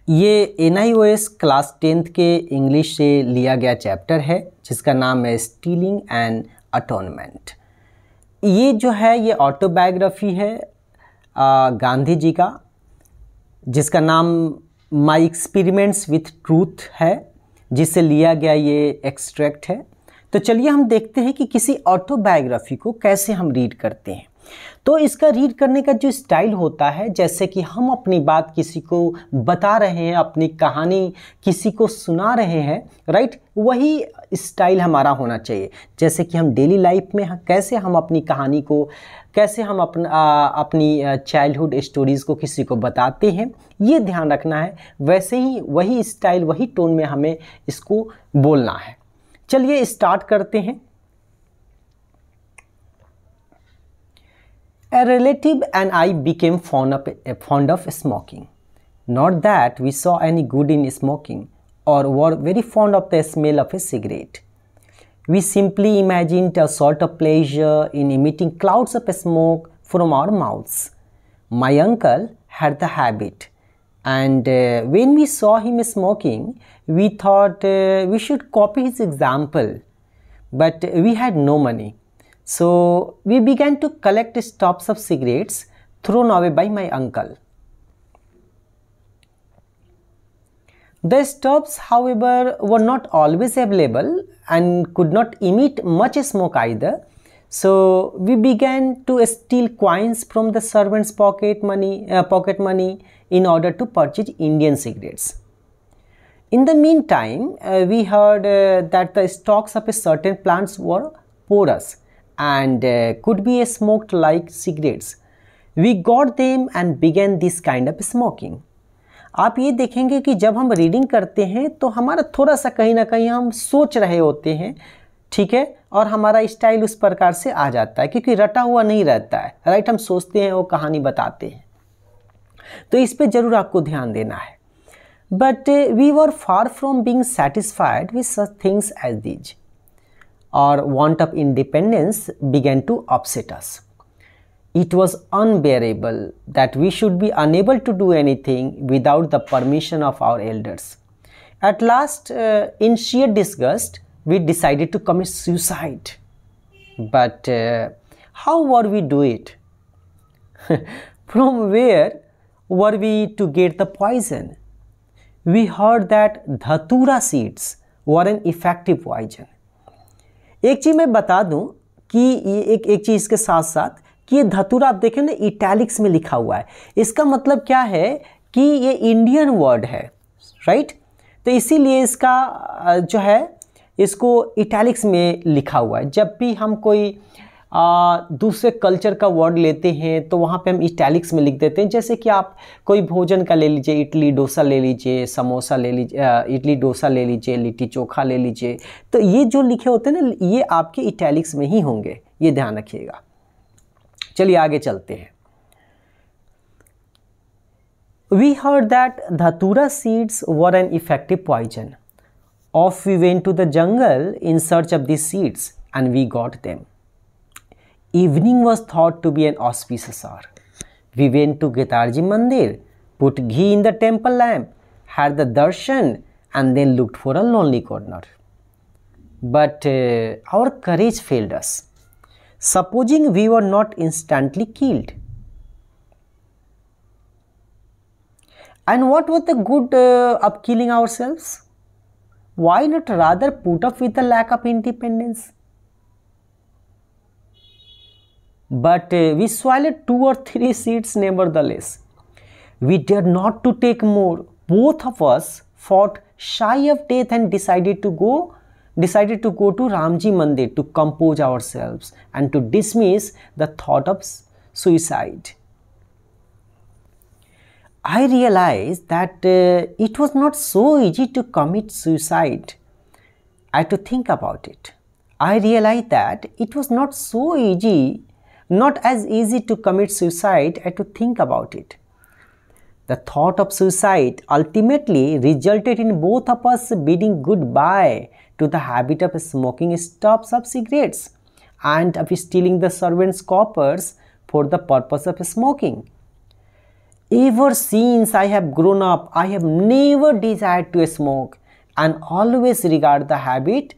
ये NIOS class 10th के English से लिया गया चैप्टर है जिसका नाम है स्टीलिंग एंड अटोनमेंट। ये जो है ये ऑटोबायोग्राफी है गांधी जी का, जिसका नाम माय एक्सपेरिमेंट्स विथ ट्रूथ है, जिससे लिया गया ये एक्सट्रैक्ट है। तो चलिए हम देखते हैं कि किसी ऑटोबायोग्राफी को कैसे हम रीड करते हैं। तो इसका रीड करने का जो स्टाइल होता है, जैसे कि हम अपनी बात किसी को बता रहे हैं, अपनी कहानी किसी को सुना रहे हैं, राइट, वही स्टाइल हमारा होना चाहिए। जैसे कि हम डेली लाइफ में कैसे हम अपनी कहानी को, कैसे हम अपनी चाइल्डहुड स्टोरीज़ को किसी को बताते हैं, ये ध्यान रखना है। वैसे ही वही स्टाइल, वही टोन में हमें इसको बोलना है। चलिए स्टार्ट करते हैं। A relative and I became fond of smoking. Not that we saw any good in smoking or were very fond of the smell of a cigarette. We simply imagined a sort of pleasure in emitting clouds of smoke from our mouths. My uncle had the habit, and when we saw him smoking, we thought we should copy his example, but we had no money. So we began to collect stubs of cigarettes thrown away by my uncle. The stubs, however, were not always available and could not emit much smoke either. So we began to steal coins from the servants' pocket money in order to purchase Indian cigarettes. In the meantime, we heard that the stalks of certain plants were porous and could be smoked like cigarettes. We got them and began this kind of smoking. आप ये देखेंगे कि जब हम reading करते हैं तो हमारा थोड़ा सा कहीं ना कहीं हम सोच रहे होते हैं, ठीक है, और हमारा स्टाइल उस प्रकार से आ जाता है क्योंकि रटा हुआ नहीं रहता है, राइट। हम सोचते हैं, वो कहानी बताते हैं, तो इस पे जरूर आपको ध्यान देना है। But we were far from being satisfied with such things as these. Our want of independence began to upset us. It was unbearable that we should be unable to do anything without the permission of our elders. At last, in sheer disgust, we decided to commit suicide. But how were we do it? From where were we to get the poison? We heard that dhatura seeds were an effective poison. एक चीज़ मैं बता दूं कि ये एक चीज़ के साथ साथ कि ये धतूरा आप देखें ना, इटैलिक्स में लिखा हुआ है। इसका मतलब क्या है कि ये इंडियन वर्ड है, राइट। तो इसीलिए इसका जो है इसको इटैलिक्स में लिखा हुआ है। जब भी हम कोई दूसरे कल्चर का वर्ड लेते हैं तो वहाँ पे हम इटैलिक्स में लिख देते हैं। जैसे कि आप कोई भोजन का ले लीजिए, इडली डोसा ले लीजिए, समोसा ले लीजिए, इडली डोसा ले लीजिए, लिट्टी चोखा ले लीजिए, तो ये जो लिखे होते हैं ना, ये आपके इटैलिक्स में ही होंगे, ये ध्यान रखिएगा। चलिए आगे चलते हैं। We heard that dhatura seeds were an effective poison. Off we went to the jungle in search of these seeds and we got them. Evening was thought to be an auspicious hour. We went to Getarji Mandir, put ghee in the temple lamp, had the darshan and then looked for a lonely corner. But our courage failed us. Supposing we were not instantly killed. And what was the good of killing ourselves? Why not rather put up with the lack of independence? But we swallowed 2 or 3 seeds nevertheless. We dared not to take more. Both of us fought shy of death and decided to go to Ramji Mandir to compose ourselves and to dismiss the thought of suicide. I realized that it was not so easy to commit suicide. I had to think about it. I realized that it was not as easy to commit suicide as to think about it. The thought of suicide ultimately resulted in both of us bidding goodbye to the habit of smoking stubs of cigarettes and of stealing the servants' coppers for the purpose of smoking. Ever since I have grown up, I have never desired to smoke and always regard the habit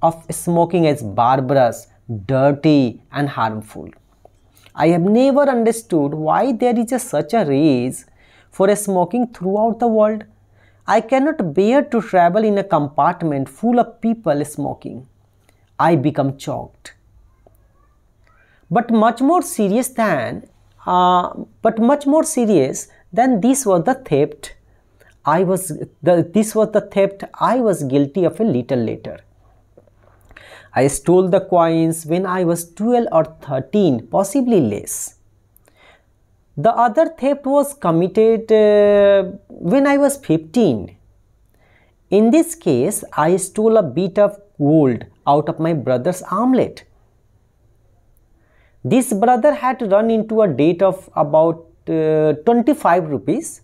of smoking as barbarous, dirty and harmful. I have never understood why there is such a rage for smoking throughout the world. I cannot bear to travel in a compartment full of people smoking. I become choked. But much more serious than this was the theft. This was the theft I was guilty of a little later. I stole the coins when I was 12 or 13, possibly less. The other theft was committed when I was 15. In this case, I stole a bit of gold out of my brother's armlet. This brother had run into a debt of about 25 rupees.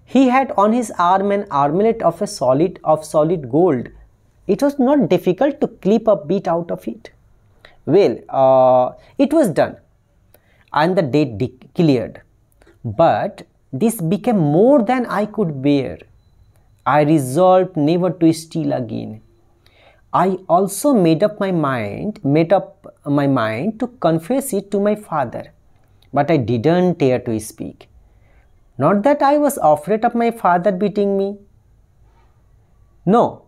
He had on his arm an armlet of solid gold. It was not difficult to clip a bit out of it. Well, it was done and the debt cleared. But this became more than I could bear. I resolved never to steal again. I also made up my mind to confess it to my father, but I didn't dare to speak. Not that I was afraid of my father beating me. No,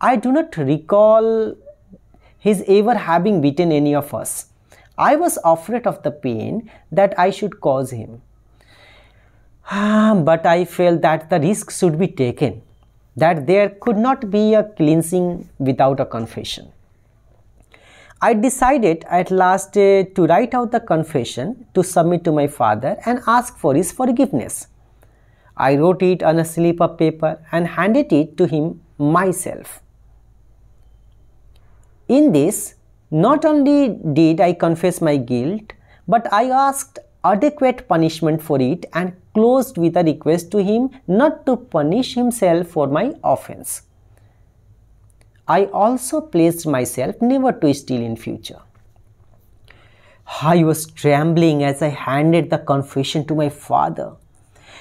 I do not recall his ever having beaten any of us. I was afraid of the pain that I should cause him. But I felt that the risk should be taken, that there could not be a cleansing without a confession. I decided at last to write out the confession, to submit to my father and ask for his forgiveness. I wrote it on a slip of paper and handed it to him myself. In this, not only did I confess my guilt, but I asked adequate punishment for it and closed with a request to him not to punish himself for my offense. I also pledged myself never to steal in future. I was trembling as I handed the confession to my father.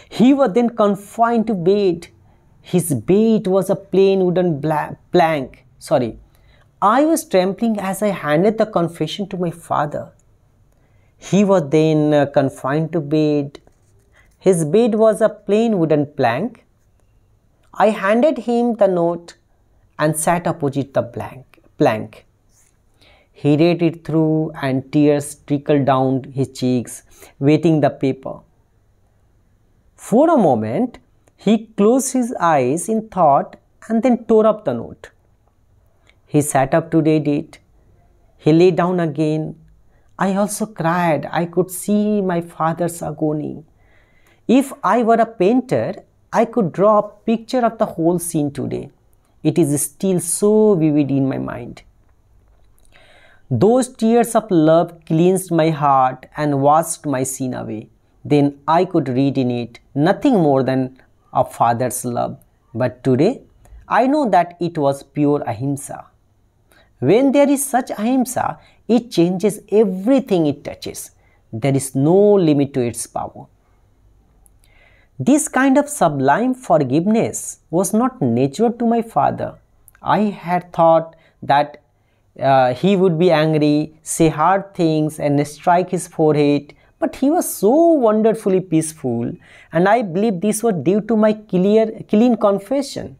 He was then confined to bed. His bed was a plain wooden plank. I was trembling as I handed the confession to my father. He was then confined to bed. His bed was a plain wooden plank. I handed him the note and sat opposite the plank. He read it through and tears trickled down his cheeks, wetting the paper. For a moment, he closed his eyes in thought and then tore up the note. He sat up to read it. He lay down again. I also cried. I could see my father's agony. If I were a painter, I could draw a picture of the whole scene today. It is still so vivid in my mind. Those tears of love cleansed my heart and washed my sin away. Then I could read in it nothing more than a father's love. But today, I know that it was pure ahimsa. When there is such ahimsa, it changes everything it touches. There is no limit to its power. This kind of sublime forgiveness was not natural to my father. I had thought that he would be angry, say hard things and strike his forehead, but he was so wonderfully peaceful, and I believe this was due to my clean confession.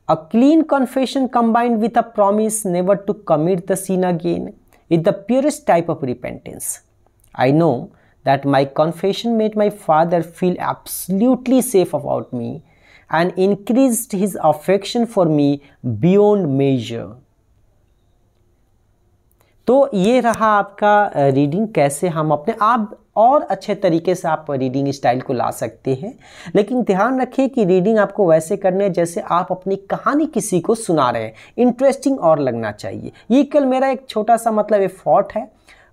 A clean confession combined with a promise never to commit the sin again is the purest type of repentance. I know that my confession made my father feel absolutely safe about me and increased his affection for me beyond measure. तो ये रहा आपका reading, कैसे हम अपने आप और अच्छे तरीके से आप रीडिंग स्टाइल को ला सकते हैं। लेकिन ध्यान रखें कि रीडिंग आपको वैसे करने है जैसे आप अपनी कहानी किसी को सुना रहे हैं, इंटरेस्टिंग और लगना चाहिए। ये कल मेरा एक छोटा सा मतलब एफर्ट है,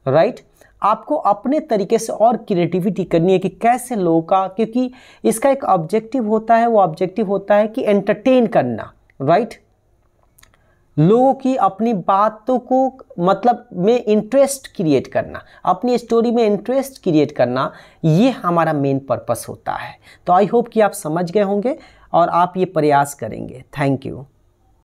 राइट। आपको अपने तरीके से और क्रिएटिविटी करनी है कि कैसे लोगों का, क्योंकि इसका एक ऑब्जेक्टिव होता है, वो ऑब्जेक्टिव होता है कि एंटरटेन करना, राइट। लोगों की अपनी बातों को मतलब में इंटरेस्ट क्रिएट करना, अपनी स्टोरी में इंटरेस्ट क्रिएट करना, ये हमारा मेन पर्पस होता है। तो आई होप कि आप समझ गए होंगे और आप ये प्रयास करेंगे। Thank you.